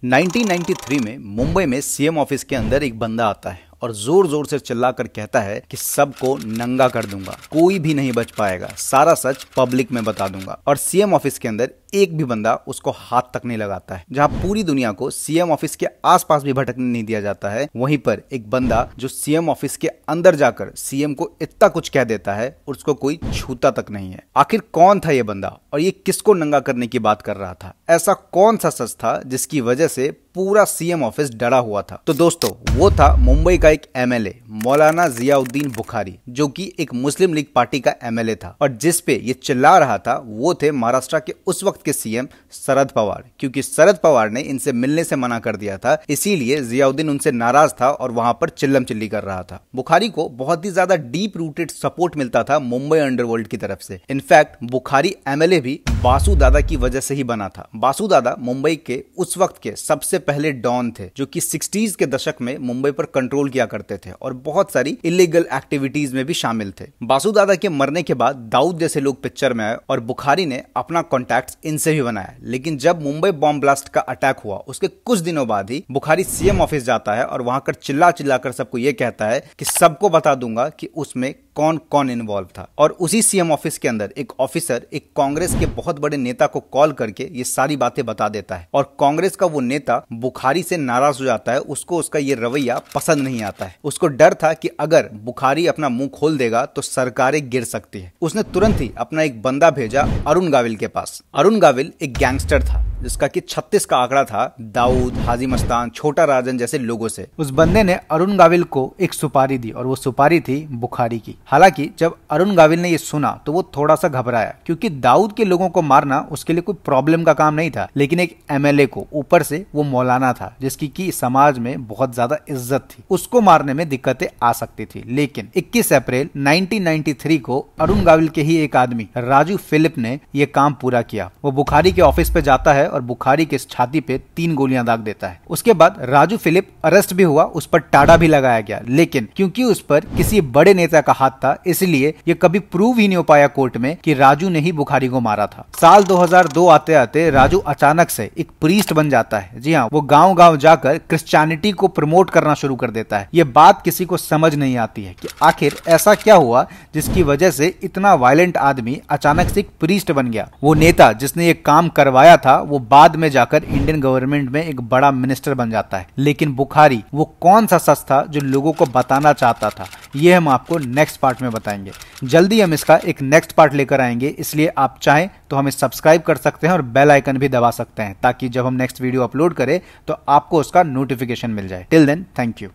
1993 में मुंबई में CM office के अंदर एक बंदा आता है और जोर जोर से चिल्लाकर कहता है कि सबको नंगा कर दूंगा, कोई भी नहीं बच पाएगा, सारा सच पब्लिक में बता दूंगा। और सीएम ऑफिस के अंदर एक भी बंदा उसको हाथ तक नहीं लगाता है। जहां पूरी दुनिया को सीएम ऑफिस के आसपास भी भटकने नहीं दिया जाता है, वहीं पर एक बंदा जो सीएम ऑफिस के अंदर जाकर सीएम को इतना कुछ कह देता है, उसको कोई छूता तक नहीं है। आखिर कौन था ये बंदा और ये किसको नंगा करने की बात कर रहा था? ऐसा कौन सा सच था जिसकी वजह से पूरा सीएम ऑफिस डरा हुआ था? तो दोस्तों, वो था मुंबई का एक एमएलए मौलाना जियाउद्दीन बुखारी, जो कि एक मुस्लिम लीग पार्टी का एमएलए था। और जिस पे ये चिल्ला रहा था वो थे महाराष्ट्र के उस वक्त के सीएम शरद पवार, क्योंकि शरद पवार ने इनसे मिलने से मना कर दिया था, इसीलिए जियाउद्दीन उनसे नाराज था और वहां पर चिल्लम चिल्ली कर रहा था। बुखारी को बहुत ही ज्यादा डीप रूटेड सपोर्ट मिलता था मुंबई अंडरवर्ल्ड की तरफ से। इनफैक्ट बुखारी एमएलए भी बासु दादा की वजह से ही बना था। बासु दादा मुंबई के उस वक्त के सबसे पहले डॉन थे, जो कि 60s के दशक में मुंबई पर कंट्रोल किया करते थे और बहुत सारी इलीगल एक्टिविटीज में भी शामिल थे। बासु दादा के मरने के बाद दाऊद जैसे लोग पिक्चर में आए और बुखारी ने अपना कॉन्टैक्ट इनसे भी बनाया। लेकिन जब मुंबई बॉम्ब ब्लास्ट का अटैक हुआ, उसके कुछ दिनों बाद ही बुखारी सीएम ऑफिस जाता है और वहां कर चिल्ला चिल्लाकर सबको यह कहता है कि सबको बता दूंगा कि उसमें कौन कौन इन्वॉल्व था। और उसी सीएम ऑफिस के अंदर एक ऑफिसर एक कांग्रेस के बहुत बड़े नेता को कॉल करके ये सारी बातें बता देता है और कांग्रेस का वो नेता बुखारी से नाराज हो जाता है। उसको उसका ये रवैया पसंद नहीं आता है। उसको डर था कि अगर बुखारी अपना मुंह खोल देगा तो सरकारें गिर सकती है। उसने तुरंत ही अपना एक बंदा भेजा अरुण गाविल के पास। अरुण गाविल एक गैंगस्टर था जिसका कि 36 का आंकड़ा था दाऊद, हाजी मस्तान, छोटा राजन जैसे लोगों से। उस बंदे ने अरुण गाविल को एक सुपारी दी और वो सुपारी थी बुखारी की। हालांकि जब अरुण गाविल ने ये सुना तो वो थोड़ा सा घबराया, क्योंकि दाऊद के लोगों को मारना उसके लिए कोई प्रॉब्लम का काम नहीं था। लेकिन एक एमएलए को, ऊपर से वो मौलाना था जिसकी की समाज में बहुत ज्यादा इज्जत थी, उसको मारने में दिक्कतें आ सकती थी। लेकिन 21 अप्रैल 1993 को अरुण गाविल के ही एक आदमी राजू फिलिप ने यह काम पूरा किया। वो बुखारी के ऑफिस पे जाता है और बुखारी के छाती पे 3 गोलियां दाग देता है। उसके बाद राजू फिलिप अरेस्ट भी हुआ, उस पर टाड़ा भी लगाया गया। लेकिन क्योंकि उस पर किसी बड़े नेता का हाथ था, इसलिए ये कभी प्रूव ही नहीं हो पाया कोर्ट में कि राजू ने ही बुखारी को मारा था। साल 2002 आते आते राजू अचानक से एक प्रीस्ट बन जाता है। जी हाँ, वो गांव गांव जाकर क्रिश्चियनिटी को प्रमोट करना शुरू कर देता है। ये बात किसी को समझ नहीं आती है कि आखिर ऐसा क्या हुआ जिसकी वजह से इतना वायलेंट आदमी अचानक से एक प्रीस्ट बन गया। वो नेता जिसने ये काम करवाया था वो बाद में जाकर इंडियन गवर्नमेंट में एक बड़ा मिनिस्टर बन जाता है। लेकिन बुखारी वो कौन सा सच था जो लोगों को बताना चाहता था, ये हम आपको नेक्स्ट पार्ट में बताएंगे। जल्दी हम इसका एक नेक्स्ट पार्ट लेकर आएंगे, इसलिए आप चाहें तो हमें सब्सक्राइब कर सकते हैं और बेल आइकन भी दबा सकते हैं, ताकि जब हम नेक्स्ट वीडियो अपलोड करें तो आपको उसका नोटिफिकेशन मिल जाए। Till then, thank you.